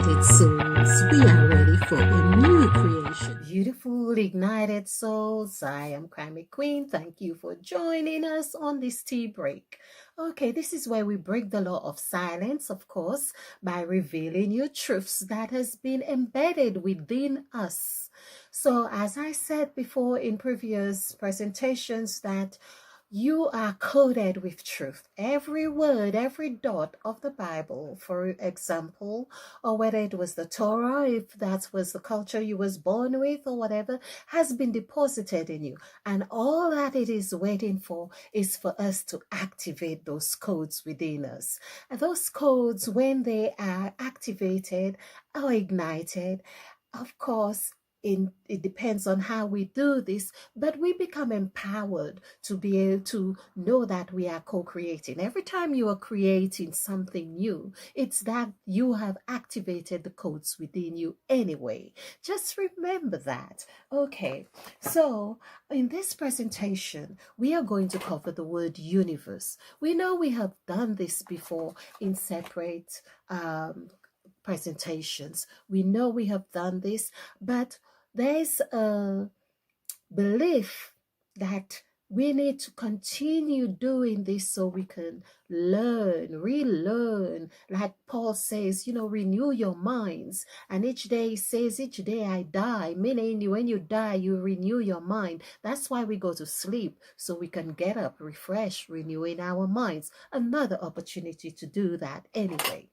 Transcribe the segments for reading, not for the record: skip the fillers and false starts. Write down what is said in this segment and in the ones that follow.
ignited souls, we are ready for a new creation. Beautiful, ignited souls. I am Crime Queen. Thank you for joining us on this tea break. Okay, this is where we break the law of silence, of course, by revealing new truths that has been embedded within us. So, as I said before in previous presentations, that you are coded with truth. Every word, every dot of the Bible, for example, or whether it was the Torah, if that was the culture you was born with or whatever, has been deposited in you. And all that it is waiting for is for us to activate those codes within us. And those codes, when they are activated or ignited, of course, it depends on how we do this, but we become empowered to be able to know that we are co-creating. Every time you are creating something new, it's that you have activated the codes within you anyway. Just remember that. Okay, so in this presentation, we are going to cover the word universe. We know we have done this before in separate presentations. We know we have done this, but there's a belief that we need to continue doing this so we can learn, relearn. Like Paul says, renew your minds. And each day he says, each day I die. Meaning when you die, you renew your mind. That's why we go to sleep, so we can get up, refresh, renewing our minds. Another opportunity to do that anyway.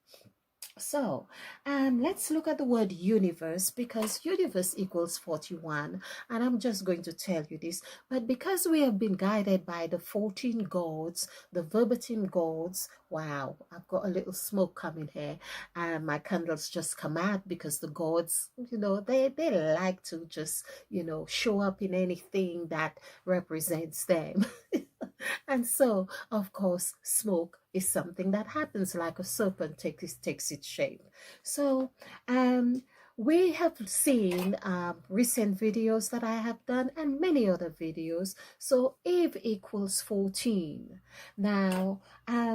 So, let's look at the word universe, because universe equals 41. And I'm just going to tell you this. But because we have been guided by the 14 gods, the verbatim gods, wow, I've got a little smoke coming here. And my candles just come out because the gods, they like to just, show up in anything that represents them. And so, of course, smoke is something that happens like a serpent takes its shape. So, we have seen recent videos that I have done and many other videos. So Eve equals 14. Now,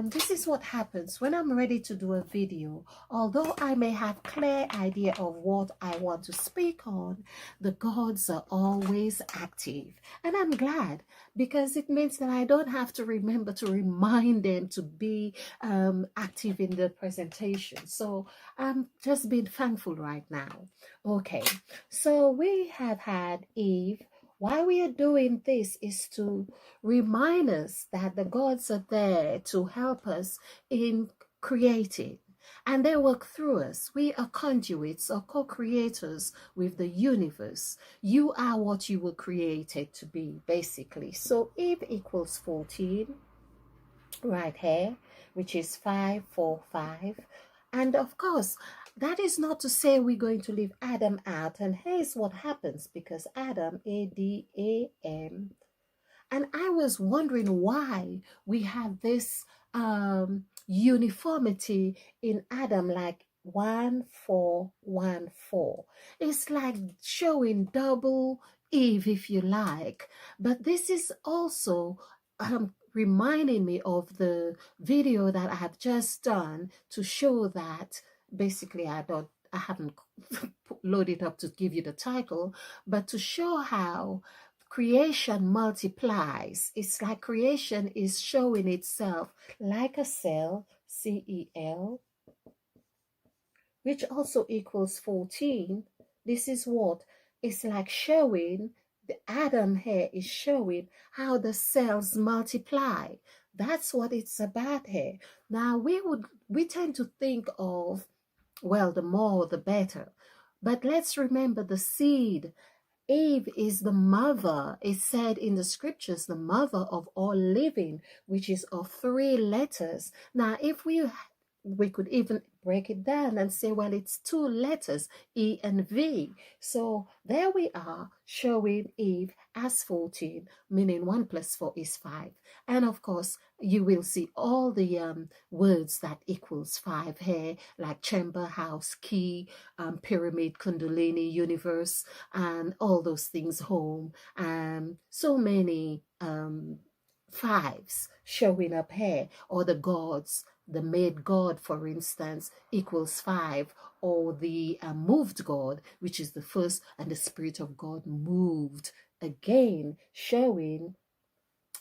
this is what happens when I'm ready to do a video. Although I may have clear idea of what I want to speak on, the gods are always active. And I'm glad, because it means that I don't have to remember to remind them to be active in the presentation. So I'm just being thankful right now. Okay, so we have had Eve. Why we are doing this is to remind us that the gods are there to help us in creating, and they work through us. We are conduits or co-creators with the universe. You are what you were created to be, basically. So Eve equals 14 right here, which is 545. And of course, that is not to say we're going to leave Adam out. And here's what happens, because Adam, Adam, and I was wondering why we have this uniformity in Adam, like 1414. It's like showing double Eve, if you like. But this is also reminding me of the video that I have just done to show that basically I haven't loaded up to give you the title, but to show how creation multiplies. It's like creation is showing itself like a cell, CEL, which also equals 14. This is what it's like showing. The atom here is showing how the cells multiply. That's what it's about here. Now we tend to think of, well, the more the better. But let's remember the seed. Eve is the mother. It said in the scriptures, the mother of all living, which is of 3 letters. Now, if we could even break it down and say, well, it's 2 letters, E and V. So there we are, showing Eve as 14, meaning 1 plus 4 is 5. And of course, you will see all the words that equals 5 here, like chamber, house, key, pyramid, kundalini, universe, and all those things, home, so many fives showing up here, or the gods, the made god, for instance, equals 5, or the moved god, which is the first, and the spirit of God moved, again showing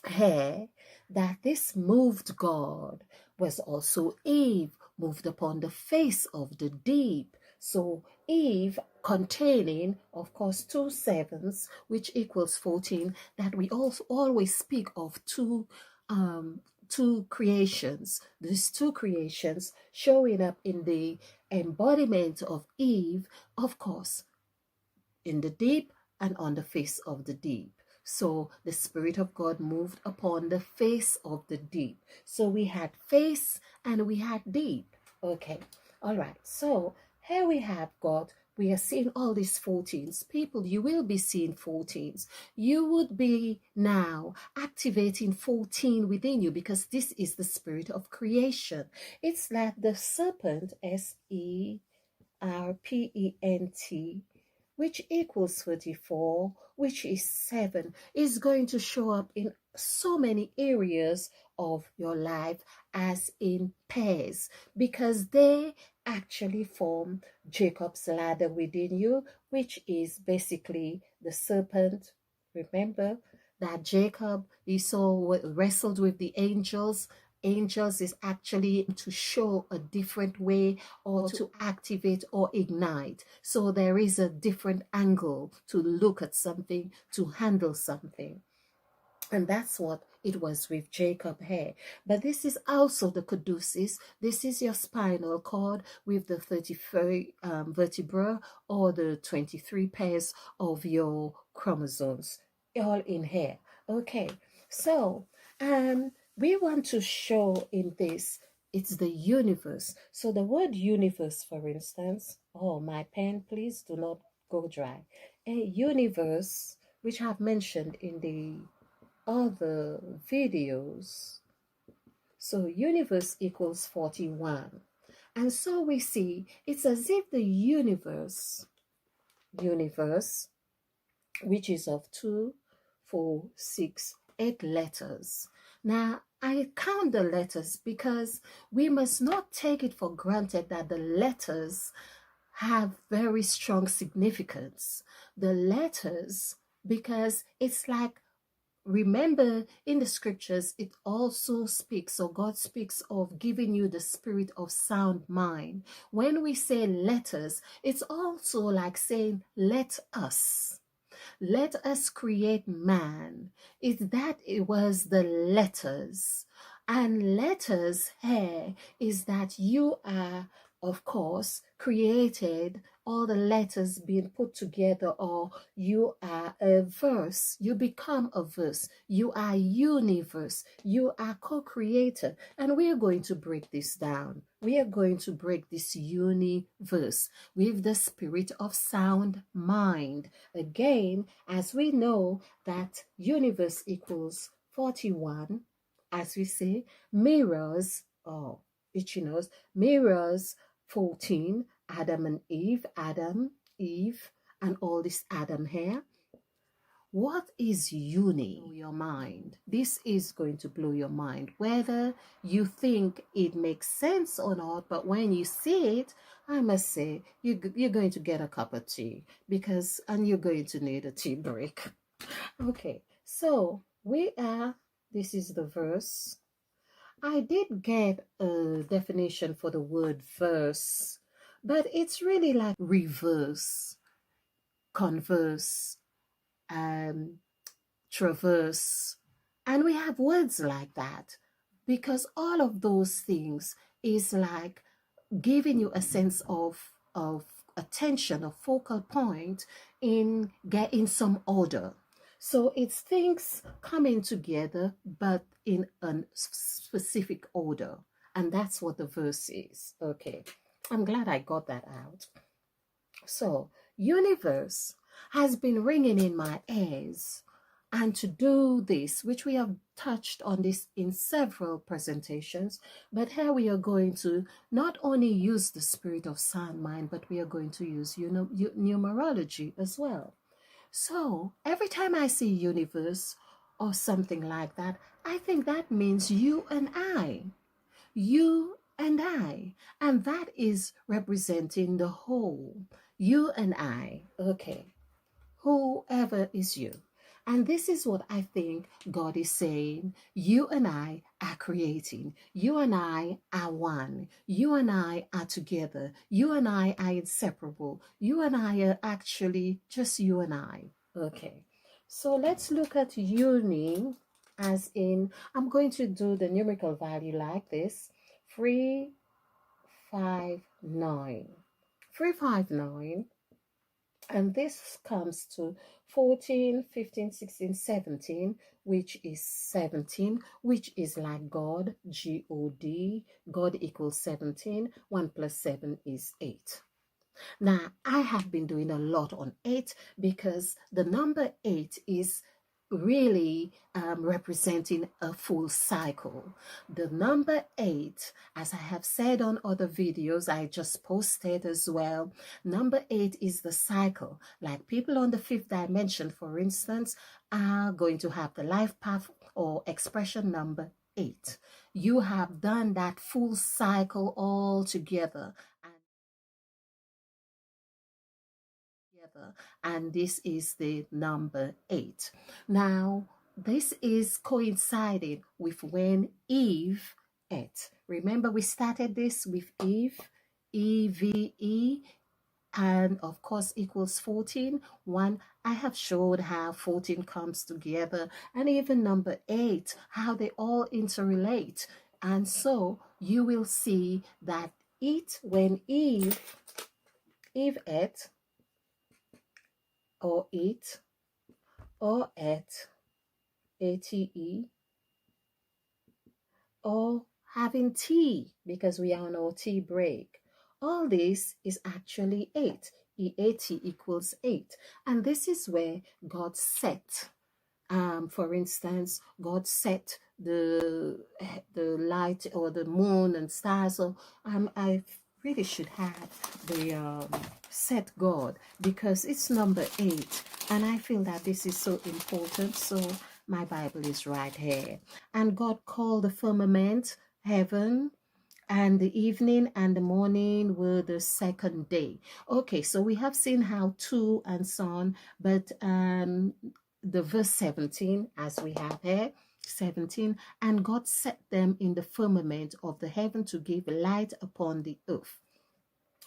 here that this moved God was also Eve, moved upon the face of the deep. So Eve containing, of course, 2 sevens, which equals 14, that we also always speak of two creations. These two creations showing up in the embodiment of Eve, of course, in the deep and on the face of the deep. So the Spirit of God moved upon the face of the deep. So we had face and we had deep. Okay, all right. So here we have God. We are seeing all these 14s. People, you will be seeing 14s. You would be now activating 14 within you, because this is the spirit of creation. It's like the serpent, SERPENT, which equals 34, which is 7, is going to show up in so many areas of your life as in pairs, because they actually form Jacob's ladder within you, which is basically the serpent. Remember that Jacob, Esau wrestled with the angels is actually to show a different way, or to activate or ignite. So there is a different angle to look at something, to handle something. And that's what it was with Jacob here. But this is also the caduceus. This is your spinal cord with the 33 vertebra, or the 23 pairs of your chromosomes, all in here. Okay, so we want to show in this, it's the universe. So the word universe, for instance, oh, my pen, please do not go dry. A universe, which I've mentioned in the other videos. So universe equals 41. And so we see it's as if the universe, which is of 2, 4, 6, 8 letters. Now, I count the letters because we must not take it for granted that the letters have very strong significance. The letters, because it's like, remember in the scriptures, it also speaks, or God speaks of giving you the spirit of sound mind. When we say letters, it's also like saying, let us create man. Is that it was the letters. And letters here is that you are, of course, created, all the letters being put together, or you are a verse, you become a verse, you are universe, you are co-creator. And we are going to break this down. We are going to break this universe with the spirit of sound mind. Again, as we know that universe equals 41, as we say, mirrors, oh, itchy nose, mirrors 14, Adam, Eve, and all this Adam here. What is uni? Blow your mind. This is going to blow your mind, whether you think it makes sense or not. But when you see it, I must say, you're going to get a cup of tea, and you're going to need a tea break. Okay, so this is the verse. I did get a definition for the word verse, but it's really like reverse, converse, traverse. And we have words like that, because all of those things is like giving you a sense of attention, a focal point in getting some order. So it's things coming together, but in a specific order. And that's what the verse is. Okay, I'm glad I got that out. So universe has been ringing in my ears. And to do this, which we have touched on this in several presentations, but here we are going to not only use the spirit of sound mind, but we are going to use numerology as well. So every time I see universe, or something like that, I think that means you and I. You and I. And that is representing the whole. You and I. Okay. Whoever is you. And this is what I think God is saying. You and I are creating. You and I are one. You and I are together. You and I are inseparable. You and I are actually just you and I. Okay. So let's look at uni as in, I'm going to do the numerical value like this. 359. 359, and this comes to 14, 15, 16, 17, which is 17, which is like God, G-O-D. God equals 17. 1 plus 7 is 8. Now, I have been doing a lot on 8 because the number 8 is really representing a full cycle. The number 8, as I have said on other videos I just posted as well, number 8 is the cycle. Like people on the 5th dimension, for instance, are going to have the life path or expression number 8. You have done that full cycle all together. And this is the number 8. Now, this is coinciding with when Eve ate. Remember, we started this with Eve, EVE, and of course equals 14. 1, I have showed how 14 comes together, and even number 8, how they all interrelate. And so you will see that when Eve ate, or eat, or at, ATE, or having tea because we are on our tea break. All this is actually 8. EAT equals 8. And this is where God set. For instance, God set the light or the moon and stars. So I really should have the set God because it's number 8, and I feel that this is so important. So my Bible is right here. And God called the firmament heaven, and the evening and the morning were the second day. Okay, so we have seen how 2 and so on, but the verse 17, as we have here, 17, and God set them in the firmament of the heaven to give light upon the earth.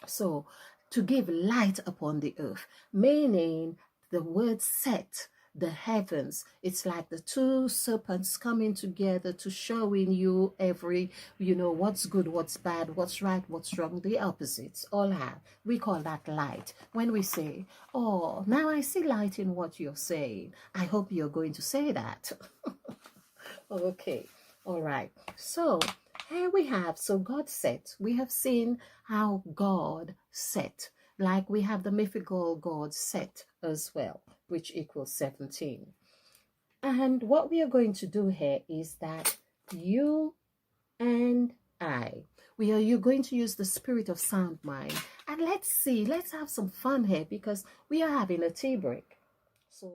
So to give light upon the earth, meaning the word set, the heavens, it's like the two serpents coming together to showing you every, what's good, what's bad, what's right, what's wrong, the opposites all have. We call that light. When we say, oh, now I see light in what you're saying, I hope you're going to say that. Okay, all right. So here we have, so God set. We have seen how God set. Like we have the mythical God set as well, which equals 17. And what we are going to do here is that you and you're going to use the spirit of sound mind. And let's have some fun here because we are having a tea break. So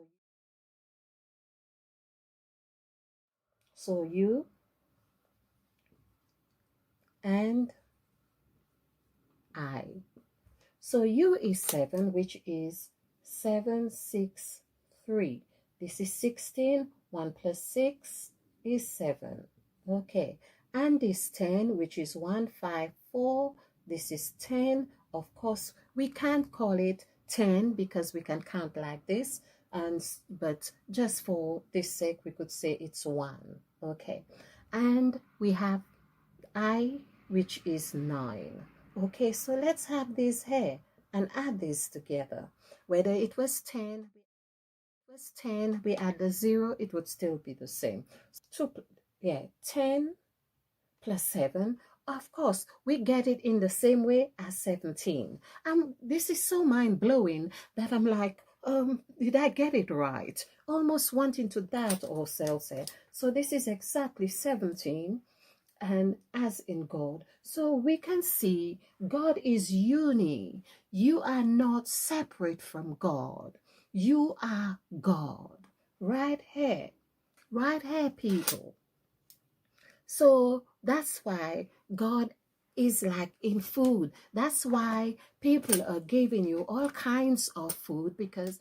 you and I. So U is 7, which is 7, 6, 3. This is 16. 1 plus 6 is 7. Okay. And this 10, which is 1, 5, 4. This is 10. Of course, we can't call it 10 because we can count like this. But just for this sake, we could say it's 1. Okay. And we have I, which is 9. Okay, so let's have this here and add this together. Whether it was 10, we add the 0, it would still be the same. 10 plus 7. Of course, we get it in the same way as 17. This is so mind-blowing that I'm like, did I get it right? Almost wanting to doubt ourselves here. So this is exactly 17. And as in God. So we can see God is uni. You are not separate from God. You are God. Right here. right here, people. So that's why God is like in food. That's why people are giving you all kinds of food, because